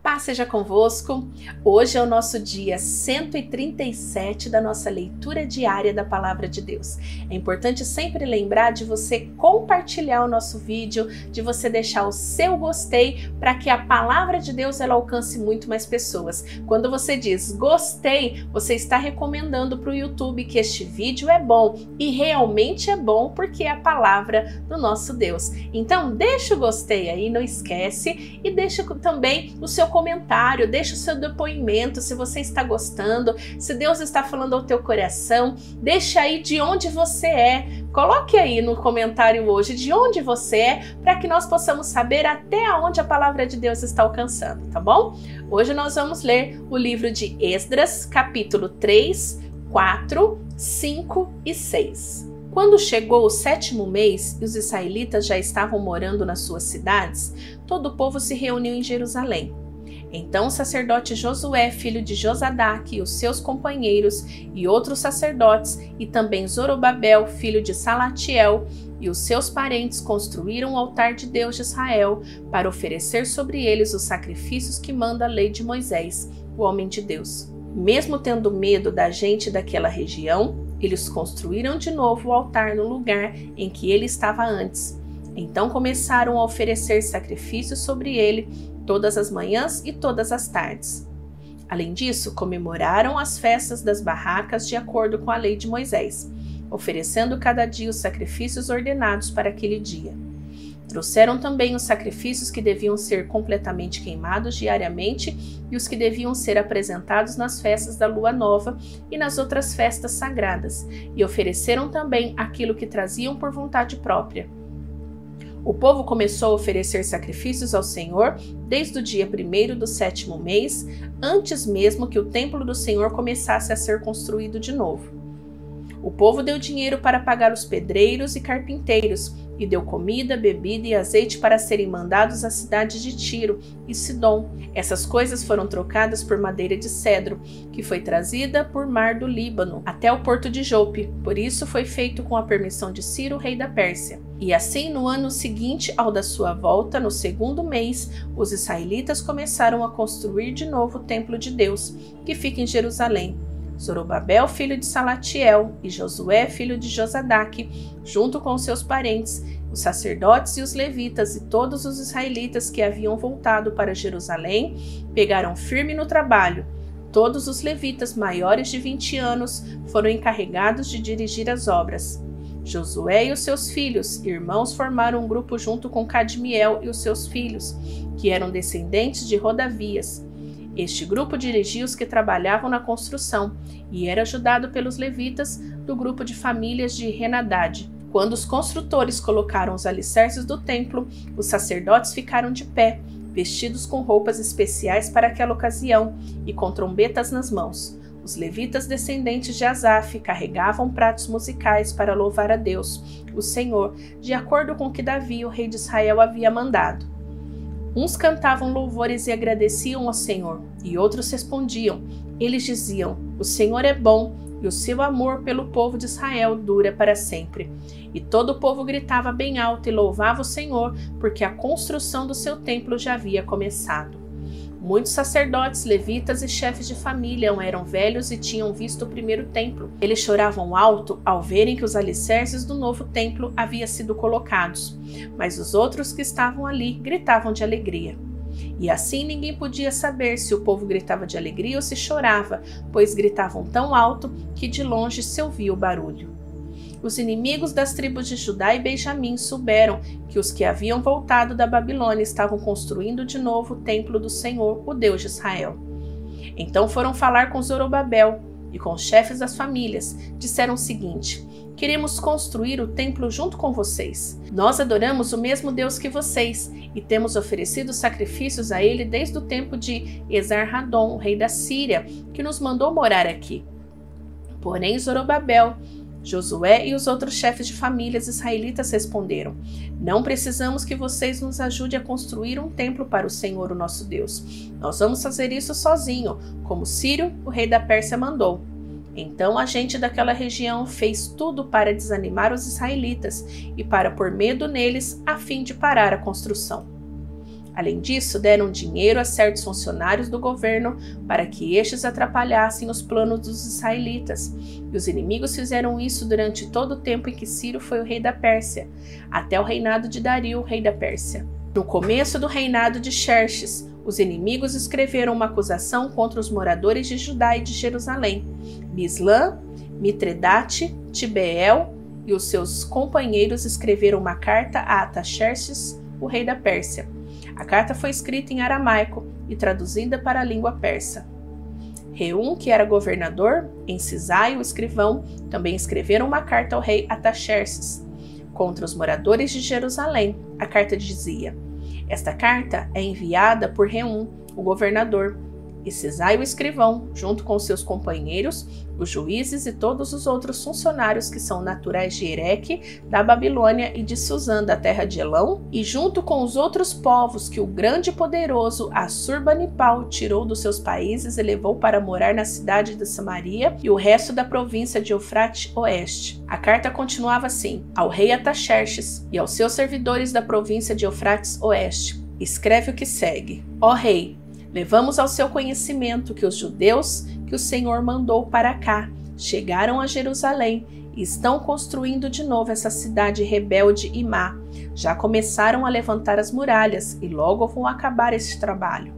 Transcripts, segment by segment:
Paz seja convosco. Hoje é o nosso dia 137 da nossa leitura diária da Palavra de Deus. É importante sempre lembrar de você compartilhar o nosso vídeo, de você deixar o seu gostei para que a Palavra de Deus ela alcance muito mais pessoas. Quando você diz gostei, você está recomendando para o YouTube que este vídeo é bom e realmente é bom porque é a Palavra do nosso Deus. Então deixa o gostei aí, não esquece, e deixa também o seu comentário, deixa o seu depoimento se você está gostando, se Deus está falando ao teu coração, deixa aí de onde você é, coloque aí no comentário hoje de onde você é, para que nós possamos saber até onde a palavra de Deus está alcançando, tá bom? Hoje nós vamos ler o livro de Esdras, capítulo 3, 4, 5 e 6. Quando chegou o 7º mês e os israelitas já estavam morando nas suas cidades, todo o povo se reuniu em Jerusalém. Então o sacerdote Josué, filho de Josadaque, e os seus companheiros, e outros sacerdotes, e também Zorobabel, filho de Salatiel, e os seus parentes construíram o altar de Deus de Israel para oferecer sobre eles os sacrifícios que manda a lei de Moisés, o homem de Deus. Mesmo tendo medo da gente daquela região, eles construíram de novo o altar no lugar em que ele estava antes. Então começaram a oferecer sacrifícios sobre ele todas as manhãs e todas as tardes. Além disso, comemoraram as festas das barracas de acordo com a lei de Moisés, oferecendo cada dia os sacrifícios ordenados para aquele dia. Trouxeram também os sacrifícios que deviam ser completamente queimados diariamente e os que deviam ser apresentados nas festas da lua nova e nas outras festas sagradas, e ofereceram também aquilo que traziam por vontade própria. O povo começou a oferecer sacrifícios ao Senhor desde o dia 1º do 7º mês, antes mesmo que o templo do Senhor começasse a ser construído de novo. O povo deu dinheiro para pagar os pedreiros e carpinteiros, e deu comida, bebida e azeite para serem mandados às cidades de Tiro e Sidom. Essas coisas foram trocadas por madeira de cedro, que foi trazida por mar do Líbano até o porto de Jope. Por isso foi feito com a permissão de Ciro, rei da Pérsia. E assim, no ano seguinte ao da sua volta, no 2º mês, os israelitas começaram a construir de novo o templo de Deus, que fica em Jerusalém. Zorobabel, filho de Salatiel, e Josué, filho de Josadaque, junto com seus parentes, os sacerdotes e os levitas e todos os israelitas que haviam voltado para Jerusalém, pegaram firme no trabalho. Todos os levitas maiores de 20 anos foram encarregados de dirigir as obras. Josué e os seus filhos, irmãos, formaram um grupo junto com Cadmiel e os seus filhos, que eram descendentes de Rodavias. Este grupo dirigia os que trabalhavam na construção e era ajudado pelos levitas do grupo de famílias de Henadad. Quando os construtores colocaram os alicerces do templo, os sacerdotes ficaram de pé, vestidos com roupas especiais para aquela ocasião e com trombetas nas mãos. Os levitas descendentes de Asaf carregavam pratos musicais para louvar a Deus, o Senhor, de acordo com o que Davi, o rei de Israel, havia mandado. Uns cantavam louvores e agradeciam ao Senhor, e outros respondiam. Eles diziam: o Senhor é bom, e o seu amor pelo povo de Israel dura para sempre. E todo o povo gritava bem alto e louvava o Senhor, porque a construção do seu templo já havia começado. Muitos sacerdotes, levitas e chefes de família eram velhos e tinham visto o primeiro templo. Eles choravam alto ao verem que os alicerces do novo templo haviam sido colocados, mas os outros que estavam ali gritavam de alegria. E assim ninguém podia saber se o povo gritava de alegria ou se chorava, pois gritavam tão alto que de longe se ouvia o barulho. Os inimigos das tribos de Judá e Benjamim souberam que os que haviam voltado da Babilônia estavam construindo de novo o templo do Senhor, o Deus de Israel. Então foram falar com Zorobabel e com os chefes das famílias. Disseram o seguinte: queremos construir o templo junto com vocês. Nós adoramos o mesmo Deus que vocês e temos oferecido sacrifícios a ele desde o tempo de Esar-Hadon, rei da Síria, que nos mandou morar aqui. Porém, Zorobabel, Josué e os outros chefes de famílias israelitas responderam: não precisamos que vocês nos ajudem a construir um templo para o Senhor, o nosso Deus. Nós vamos fazer isso sozinho, como Ciro, o rei da Pérsia, mandou. Então a gente daquela região fez tudo para desanimar os israelitas e para pôr medo neles a fim de parar a construção. Além disso, deram dinheiro a certos funcionários do governo para que estes atrapalhassem os planos dos israelitas. E os inimigos fizeram isso durante todo o tempo em que Ciro foi o rei da Pérsia, até o reinado de Dario, rei da Pérsia. No começo do reinado de Xerxes, os inimigos escreveram uma acusação contra os moradores de Judá e de Jerusalém. Bislã, Mitredate, Tibeel e os seus companheiros escreveram uma carta a Artaxerxes, o rei da Pérsia. A carta foi escrita em aramaico e traduzida para a língua persa. Reum, que era governador, e Cisai, o escrivão, também escreveram uma carta ao rei Artaxerxes contra os moradores de Jerusalém. A carta dizia: esta carta é enviada por Reum, o governador, e Cisai, o escrivão, junto com seus companheiros, os juízes e todos os outros funcionários que são naturais de Ereque, da Babilônia e de Susã, da terra de Elão, e junto com os outros povos que o grande e poderoso Assurbanipal tirou dos seus países e levou para morar na cidade de Samaria e o resto da província de Eufrates Oeste. A carta continuava assim: ao rei Artaxerxes e aos seus servidores da província de Eufrates Oeste, escreve o que segue: ó rei, levamos ao seu conhecimento que os judeus que o Senhor mandou para cá chegaram a Jerusalém e estão construindo de novo essa cidade rebelde e má. Já começaram a levantar as muralhas e logo vão acabar esse trabalho.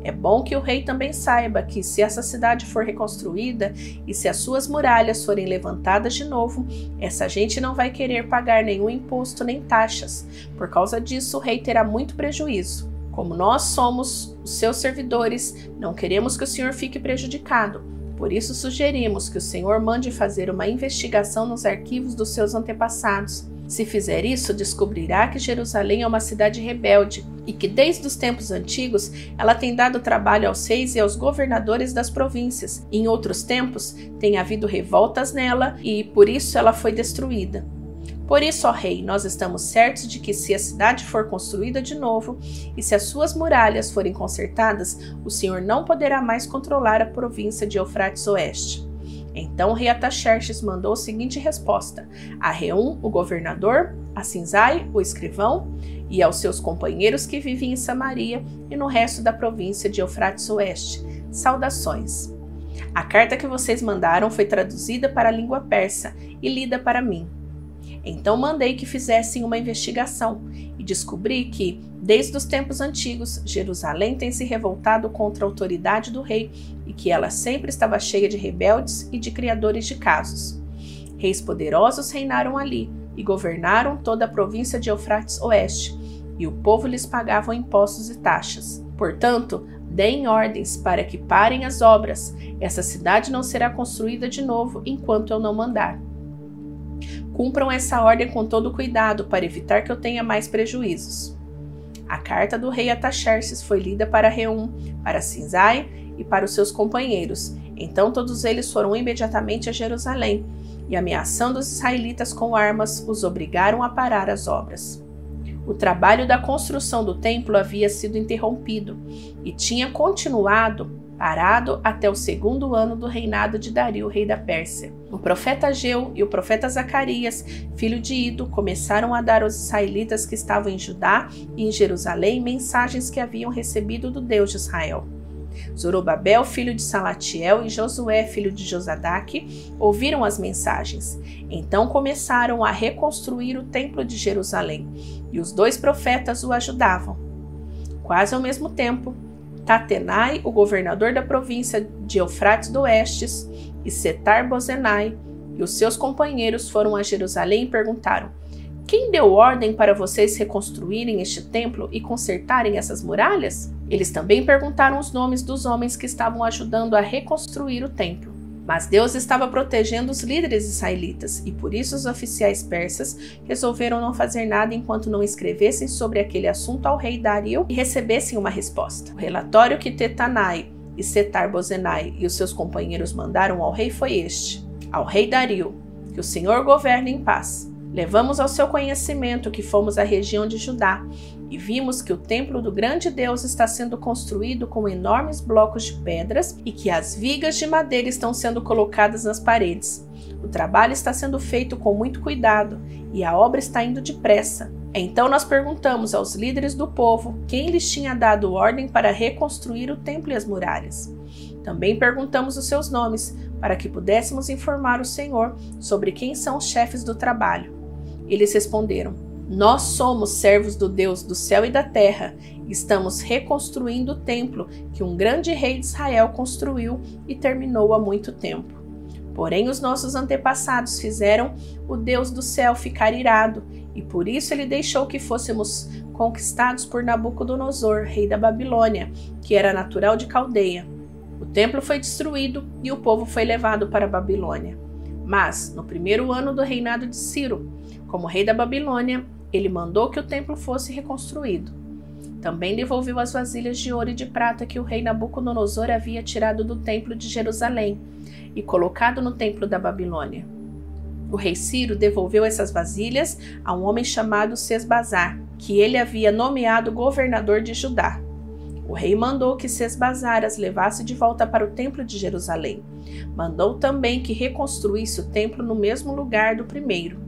É bom que o rei também saiba que se essa cidade for reconstruída e se as suas muralhas forem levantadas de novo, essa gente não vai querer pagar nenhum imposto nem taxas. Por causa disso, o rei terá muito prejuízo. Como nós somos os seus servidores, não queremos que o Senhor fique prejudicado. Por isso sugerimos que o Senhor mande fazer uma investigação nos arquivos dos seus antepassados. Se fizer isso, descobrirá que Jerusalém é uma cidade rebelde e que desde os tempos antigos ela tem dado trabalho aos reis e aos governadores das províncias. Em outros tempos tem havido revoltas nela e por isso ela foi destruída. Por isso, ó rei, nós estamos certos de que se a cidade for construída de novo e se as suas muralhas forem consertadas, o Senhor não poderá mais controlar a província de Eufrates Oeste. Então o rei Artaxerxes mandou a seguinte resposta a Reum, o governador, a Cisai, o escrivão, e aos seus companheiros que vivem em Samaria e no resto da província de Eufrates Oeste. Saudações! A carta que vocês mandaram foi traduzida para a língua persa e lida para mim. Então mandei que fizessem uma investigação e descobri que, desde os tempos antigos, Jerusalém tem se revoltado contra a autoridade do rei e que ela sempre estava cheia de rebeldes e de criadores de casos. Reis poderosos reinaram ali e governaram toda a província de Eufrates Oeste, e o povo lhes pagava impostos e taxas. Portanto, deem ordens para que parem as obras. Essa cidade não será construída de novo enquanto eu não mandar. Cumpram essa ordem com todo cuidado para evitar que eu tenha mais prejuízos. A carta do rei Artaxerxes foi lida para Reum, para Cisai e para os seus companheiros. Então todos eles foram imediatamente a Jerusalém e, ameaçando os israelitas com armas, os obrigaram a parar as obras. O trabalho da construção do templo havia sido interrompido e tinha continuado parado até o 2º ano do reinado de Dario, rei da Pérsia. O profeta Ageu e o profeta Zacarias, filho de Ido, começaram a dar aos israelitas que estavam em Judá e em Jerusalém mensagens que haviam recebido do Deus de Israel. Zorobabel, filho de Salatiel, e Josué, filho de Josadaque, ouviram as mensagens. Então começaram a reconstruir o templo de Jerusalém, e os 2 profetas o ajudavam. Quase ao mesmo tempo, Tatenai, o governador da província de Eufrates do Oeste, e Setar-Bozenai e os seus companheiros foram a Jerusalém e perguntaram: quem deu ordem para vocês reconstruírem este templo e consertarem essas muralhas? Eles também perguntaram os nomes dos homens que estavam ajudando a reconstruir o templo. Mas Deus estava protegendo os líderes israelitas e por isso os oficiais persas resolveram não fazer nada enquanto não escrevessem sobre aquele assunto ao rei Dario e recebessem uma resposta. O relatório que Tatenai e Setar-Bozenai e os seus companheiros mandaram ao rei foi este: ao rei Dario, que o Senhor governe em paz. Levamos ao seu conhecimento que fomos à região de Judá e vimos que o templo do grande Deus está sendo construído com enormes blocos de pedras e que as vigas de madeira estão sendo colocadas nas paredes. O trabalho está sendo feito com muito cuidado e a obra está indo depressa. Então nós perguntamos aos líderes do povo quem lhes tinha dado ordem para reconstruir o templo e as muralhas. Também perguntamos os seus nomes, para que pudéssemos informar o Senhor sobre quem são os chefes do trabalho. Eles responderam: nós somos servos do Deus do céu e da terra, e estamos reconstruindo o templo que um grande rei de Israel construiu e terminou há muito tempo. Porém, os nossos antepassados fizeram o Deus do céu ficar irado, e por isso ele deixou que fôssemos conquistados por Nabucodonosor, rei da Babilônia, que era natural de Caldeia. O templo foi destruído e o povo foi levado para a Babilônia. Mas, no primeiro ano do reinado de Ciro, como rei da Babilônia, ele mandou que o templo fosse reconstruído. Também devolveu as vasilhas de ouro e de prata que o rei Nabucodonosor havia tirado do templo de Jerusalém e colocado no templo da Babilônia. O rei Ciro devolveu essas vasilhas a um homem chamado Sesbazar, que ele havia nomeado governador de Judá. O rei mandou que Sesbazar as levasse de volta para o templo de Jerusalém. Mandou também que reconstruísse o templo no mesmo lugar do primeiro.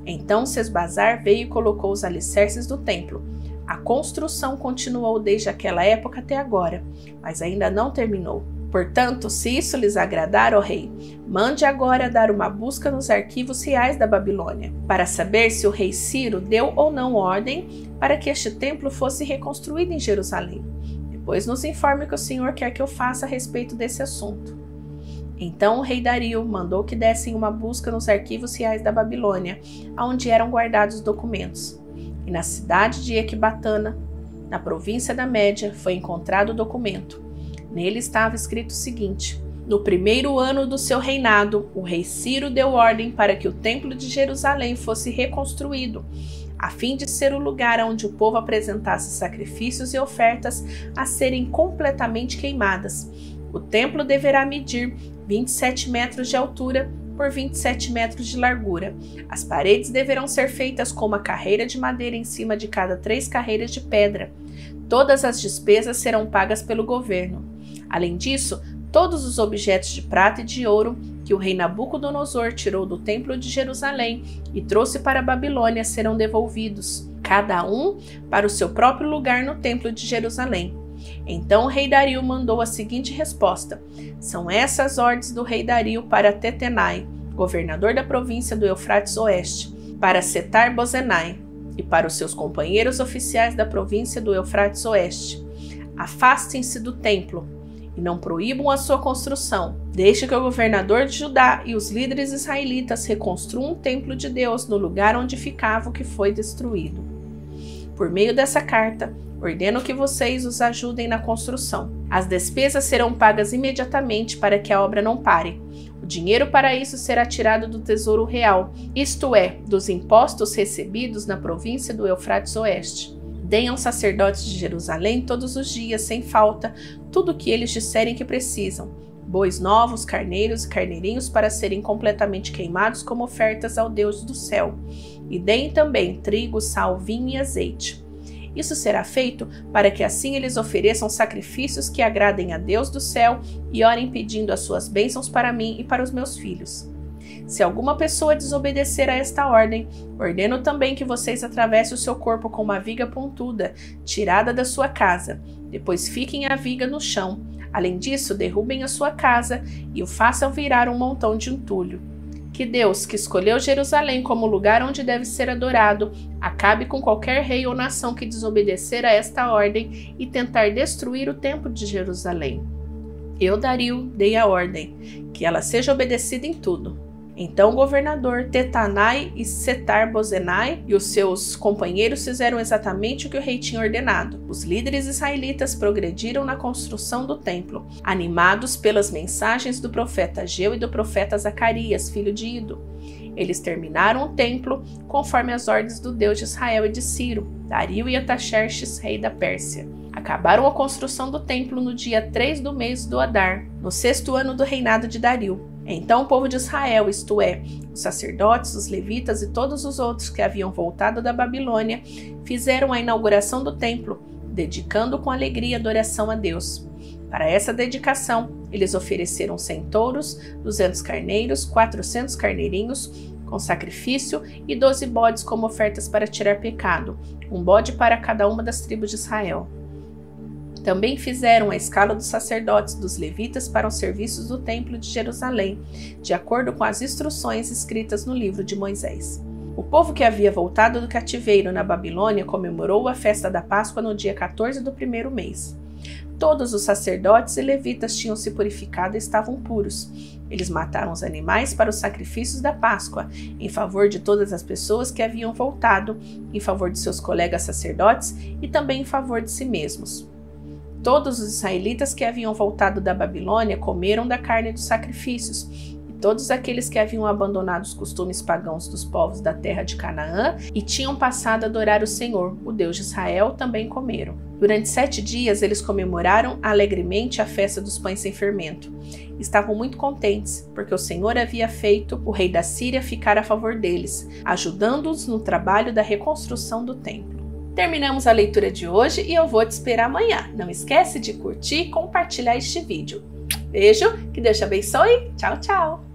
Então Sesbazar veio e colocou os alicerces do templo. A construção continuou desde aquela época até agora, mas ainda não terminou. Portanto, se isso lhes agradar, ó rei, mande agora dar uma busca nos arquivos reais da Babilônia, para saber se o rei Ciro deu ou não ordem para que este templo fosse reconstruído em Jerusalém. Depois nos informe o que o Senhor quer que eu faça a respeito desse assunto. Então o rei Dario mandou que dessem uma busca nos arquivos reais da Babilônia, onde eram guardados os documentos. E na cidade de Ecbatana, na província da Média, foi encontrado o documento. Nele estava escrito o seguinte: no primeiro ano do seu reinado, o rei Ciro deu ordem para que o templo de Jerusalém fosse reconstruído, a fim de ser o lugar onde o povo apresentasse sacrifícios e ofertas a serem completamente queimadas. O templo deverá medir 27 metros de altura por 27 metros de largura. As paredes deverão ser feitas com uma carreira de madeira em cima de cada 3 carreiras de pedra. Todas as despesas serão pagas pelo governo. Além disso, todos os objetos de prata e de ouro que o rei Nabucodonosor tirou do templo de Jerusalém e trouxe para a Babilônia serão devolvidos, cada um para o seu próprio lugar no templo de Jerusalém. Então o rei Dario mandou a seguinte resposta: são essas ordens do rei Dario para Tetenai, governador da província do Eufrates Oeste, para Setar-Bozenai e para os seus companheiros oficiais da província do Eufrates Oeste. Afastem-se do templo e não proíbam a sua construção. Deixe que o governador de Judá e os líderes israelitas reconstruam o templo de Deus no lugar onde ficava o que foi destruído. Por meio dessa carta, ordeno que vocês os ajudem na construção. As despesas serão pagas imediatamente para que a obra não pare. O dinheiro para isso será tirado do tesouro real, isto é, dos impostos recebidos na província do Eufrates Oeste. Deem aos sacerdotes de Jerusalém todos os dias, sem falta, tudo o que eles disserem que precisam: bois novos, carneiros e carneirinhos para serem completamente queimados como ofertas ao Deus do céu. E deem também trigo, sal, vinho e azeite. Isso será feito para que assim eles ofereçam sacrifícios que agradem a Deus do céu e orem pedindo as suas bênçãos para mim e para os meus filhos. Se alguma pessoa desobedecer a esta ordem, ordeno também que vocês atravessem o seu corpo com uma viga pontuda, tirada da sua casa. Depois fiquem a viga no chão. Além disso, derrubem a sua casa e o façam virar um montão de entulho. Que Deus, que escolheu Jerusalém como lugar onde deve ser adorado, acabe com qualquer rei ou nação que desobedecer a esta ordem e tentar destruir o templo de Jerusalém. Eu, Dario, dei a ordem, que ela seja obedecida em tudo. Então o governador Tetanai e Setar-Bozenai e os seus companheiros fizeram exatamente o que o rei tinha ordenado. Os líderes israelitas progrediram na construção do templo, animados pelas mensagens do profeta Ageu e do profeta Zacarias, filho de Ido. Eles terminaram o templo conforme as ordens do Deus de Israel e de Ciro, Dario e Artaxerxes, rei da Pérsia. Acabaram a construção do templo no dia 3 do mês do Adar, no 6º ano do reinado de Dario. Então o povo de Israel, isto é, os sacerdotes, os levitas e todos os outros que haviam voltado da Babilônia, fizeram a inauguração do templo, dedicando com alegria e adoração a Deus. Para essa dedicação, eles ofereceram 100 touros, 200 carneiros, 400 carneirinhos com sacrifício e 12 bodes como ofertas para tirar pecado, um bode para cada uma das tribos de Israel. Também fizeram a escala dos sacerdotes dos levitas para os serviços do templo de Jerusalém, de acordo com as instruções escritas no livro de Moisés. O povo que havia voltado do cativeiro na Babilônia comemorou a festa da Páscoa no dia 14 do primeiro mês. Todos os sacerdotes e levitas tinham se purificado e estavam puros. Eles mataram os animais para os sacrifícios da Páscoa, em favor de todas as pessoas que haviam voltado, em favor de seus colegas sacerdotes e também em favor de si mesmos. Todos os israelitas que haviam voltado da Babilônia comeram da carne dos sacrifícios, e todos aqueles que haviam abandonado os costumes pagãos dos povos da terra de Canaã e tinham passado a adorar o Senhor, o Deus de Israel, também comeram. Durante 7 dias eles comemoraram alegremente a festa dos pães sem fermento. Estavam muito contentes, porque o Senhor havia feito o rei da Síria ficar a favor deles, ajudando-os no trabalho da reconstrução do templo. Terminamos a leitura de hoje e eu vou te esperar amanhã. Não esquece de curtir e compartilhar este vídeo. Beijo, que Deus te abençoe. Tchau, tchau!